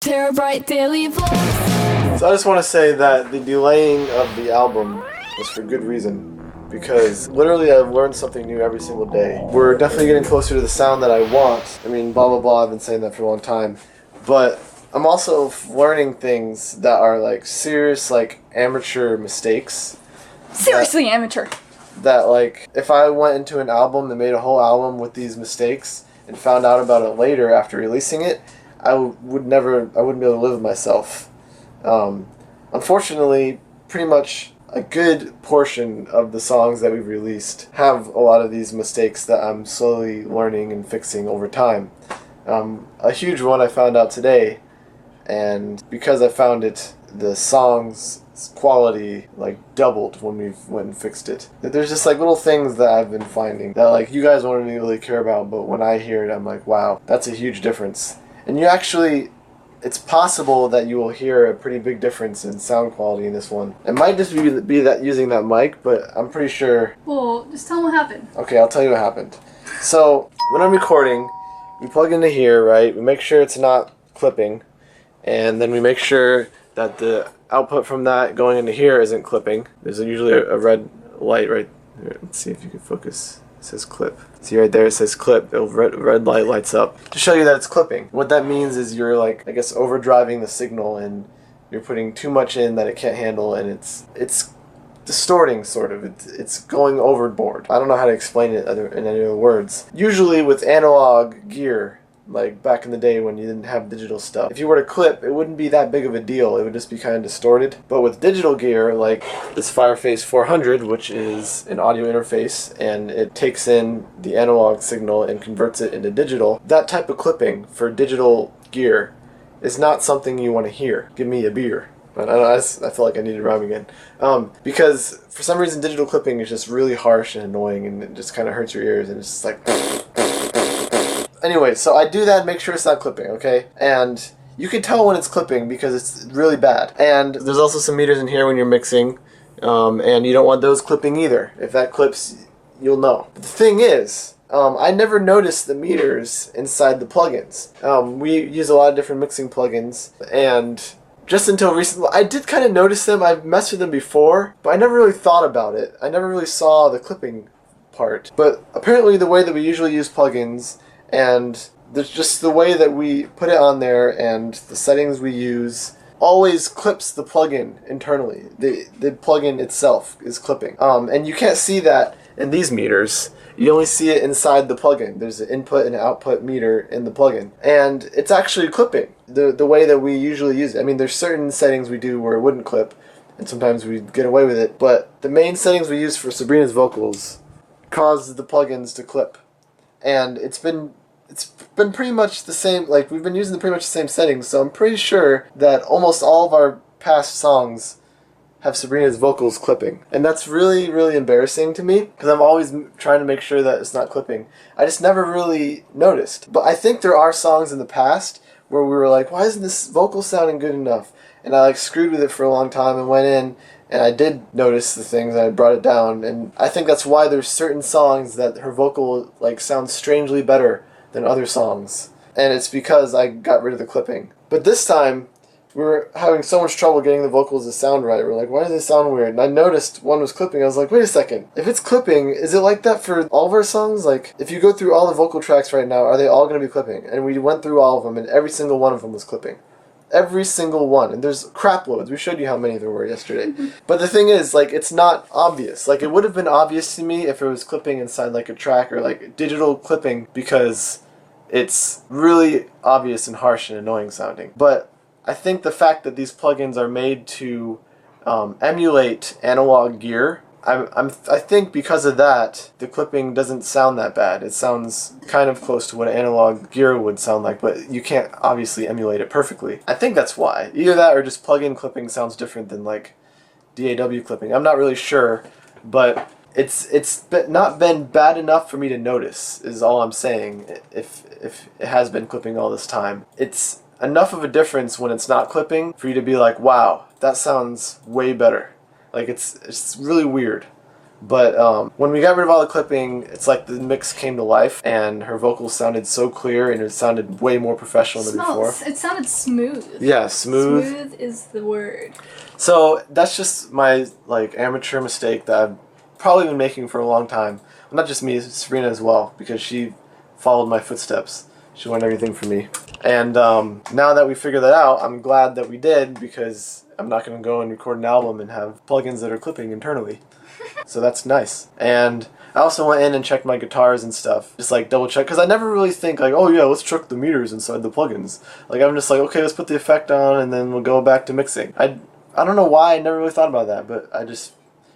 TeraBrite Daily Vlogs. So I just want to say that the delaying of the album was for good reason, because literally I've learned something new every single day. We're definitely getting closer to the sound that I want. I mean, blah blah blah, I've been saying that for a long time. But I'm also learning things that are like serious, like amateur mistakes. Seriously amateur. That like, if I went into an album and made a whole album with these mistakes and found out about it later after releasing it, I wouldn't be able to live with myself. Unfortunately, pretty much a good portion of the songs that we've released have a lot of these mistakes that I'm slowly learning and fixing over time. A huge one I found out today, and because I found it, the song's quality like doubled when we went and fixed it. There's just like little things that I've been finding that like you guys won't really care about, but when I hear it, I'm like, wow, that's a huge difference. And you actually, it's possible that you will hear a pretty big difference in sound quality in this one. It might just be that using that mic, but I'm pretty sure. Well, just tell them what happened. Okay, I'll tell you what happened. So when I'm recording, we plug into here, right? We make sure it's not clipping, and then we make sure that the output from that going into here isn't clipping. There's usually a red light right there. Let's see if you can focus. It says clip. See right there, it says clip. The red light lights up to show you that it's clipping. What that means is you're like, I guess, overdriving the signal, and you're putting too much in that it can't handle, and it's distorting, sort of. It's going overboard. I don't know how to explain it in any other words. Usually with analog gear, like back in the day when you didn't have digital stuff, if you were to clip, it wouldn't be that big of a deal. It would just be kind of distorted. But with digital gear, like this Fireface 400, which is an audio interface, and it takes in the analog signal and converts it into digital, that type of clipping for digital gear is not something you want to hear. Give me a beer. But I feel like I need to rhyme again. Because for some reason digital clipping is just really harsh and annoying, and it just kind of hurts your ears, and it's just like... Anyway, so I do that and make sure it's not clipping, okay? And you can tell when it's clipping because it's really bad. And there's also some meters in here when you're mixing, and you don't want those clipping either. If that clips, you'll know. But the thing is, I never noticed the meters inside the plugins. We use a lot of different mixing plugins, and just until recently, I did kind of notice them. I've messed with them before, but I never really thought about it. I never really saw the clipping part. But apparently the way that we usually use plugins, and there's just the way that we put it on there and the settings we use always clips the plugin internally. The plugin itself is clipping. And you can't see that in these meters. You only see it inside the plugin. There's an input and output meter in the plugin. And it's actually clipping the way that we usually use it. I mean, there's certain settings we do where it wouldn't clip, and sometimes we get away with it. But the main settings we use for Sabrina's vocals cause the plugins to clip. And it's been pretty much the same, like we've been using pretty much the same settings, so I'm pretty sure that almost all of our past songs have Sabrina's vocals clipping. And that's really, really embarrassing to me, because I'm always trying to make sure that it's not clipping. I just never really noticed. But I think there are songs in the past where we were like, why isn't this vocal sounding good enough? And I like screwed with it for a long time and went in, and I did notice the things, and I brought it down. And I think that's why there's certain songs that her vocal like sounds strangely better than other songs, and it's because I got rid of the clipping. But this time we were having so much trouble getting the vocals to sound right. We're like, why does it sound weird? And I noticed one was clipping. I was like, wait a second, if it's clipping, is it like that for all of our songs? Like, if you go through all the vocal tracks right now, are they all going to be clipping? And we went through all of them, and every single one of them was clipping. Every single one. And there's crap loads. We showed you how many there were yesterday. But the thing is, like, it's not obvious. Like, it would have been obvious to me if it was clipping inside like a track or like digital clipping, because it's really obvious and harsh and annoying sounding. But I think the fact that these plugins are made to emulate analog gear, I think because of that, the clipping doesn't sound that bad. It sounds kind of close to what analog gear would sound like, but you can't obviously emulate it perfectly. I think that's why. Either that or just plug-in clipping sounds different than like DAW clipping. I'm not really sure, but it's not been bad enough for me to notice, is all I'm saying, if it has been clipping all this time. It's enough of a difference when it's not clipping for you to be like, wow, that sounds way better. Like, it's really weird. But when we got rid of all the clipping, it's like the mix came to life, and her vocals sounded so clear, and it sounded way more professional than before. It sounded smooth. Yeah, smooth. Smooth is the word. So that's just my like amateur mistake that I've probably been making for a long time. Well, not just me, Serena as well, because she followed my footsteps. She won everything for me. And now that we figured that out, I'm glad that we did, because I'm not going to go and record an album and have plugins that are clipping internally. So that's nice. And I also went in and checked my guitars and stuff, just like double check, because I never really think like, oh yeah, let's check the meters inside the plugins. Like I'm just like, okay, let's put the effect on and then we'll go back to mixing. I don't know why I never really thought about that, but I just,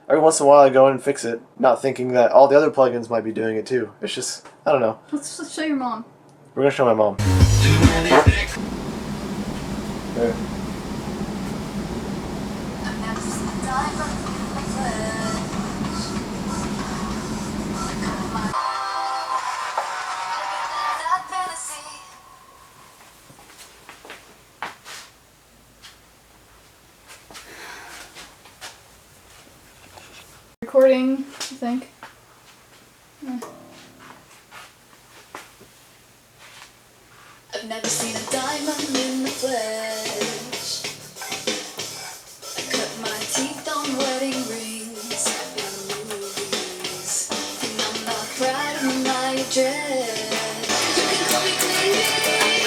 every once in a while I go in and fix it, not thinking that all the other plugins might be doing it too. It's just, I don't know. Let's show your mom. We're going to show my mom. There. Recording, I think. I've never seen a diamond in the flesh. I cut my teeth on wedding rings in movies, and I'm not proud of my dress. You can call me crazy, baby,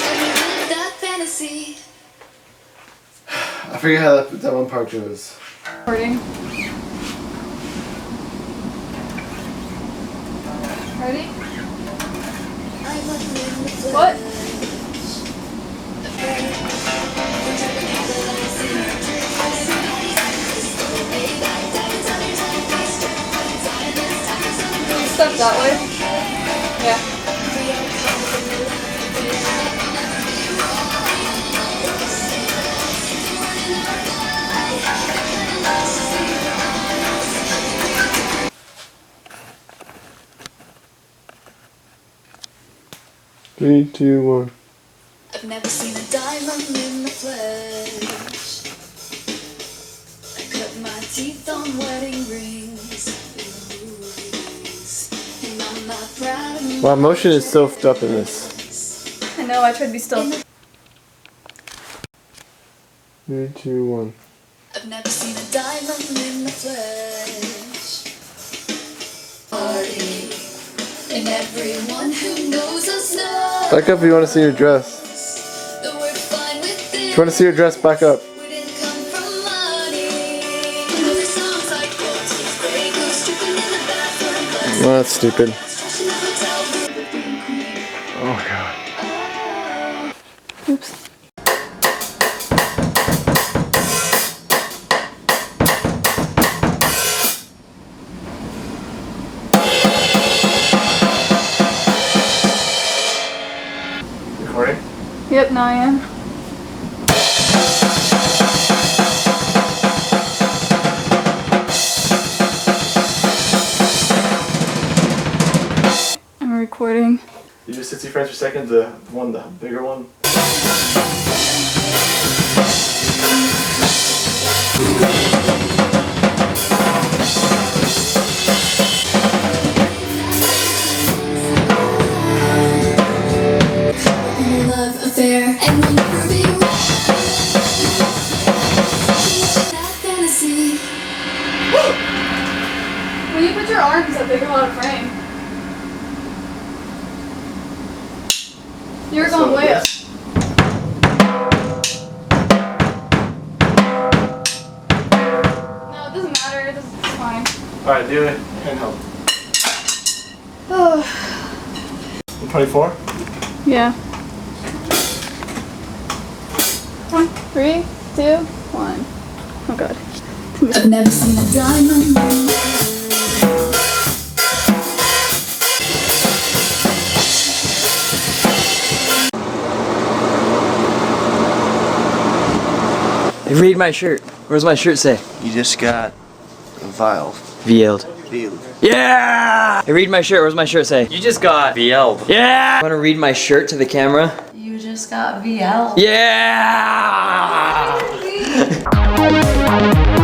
I live that fantasy. I forget how that one part goes. Recording. Ready? What? Step that way. Yeah. Three, two, one. I've never seen a diamond in the flesh. I cut my teeth on wedding rings in movies, and I'm not proud of Wow, motion is soaked up in this. I know, I tried to be still. 3, 2, 1. I've never seen a diamond in the flesh. Party, and everyone who knows us knows Back up if you want to see your dress. that we're fine with If it. you want to see your dress, back up. We didn't come from money. Other songs like Royalties, Grey Goose, dripping in the bathroom, but Well, that's stupid. trashing the hotel room. Oh god. Oops. Recording? Yep, now I am. I'm recording. You do 60 frames per second, the bigger one. Love affair and we'll never be right. That fantasy. When you put your arms up, they go out of frame. You're going So, way up. yes. No, it doesn't matter. It's fine. Alright, do it. Handheld. Oh. 24? Yeah. 1, 3, 2, 1. Oh god. I've never seen a diamond. Hey, read my shirt. What does my shirt say? You just got vial. VL'd. Field. Yeah! Hey, read my shirt. What does my shirt say? You just got VL'd. Yeah! Want to read my shirt to the camera? You just got VL. Yeah! Bye.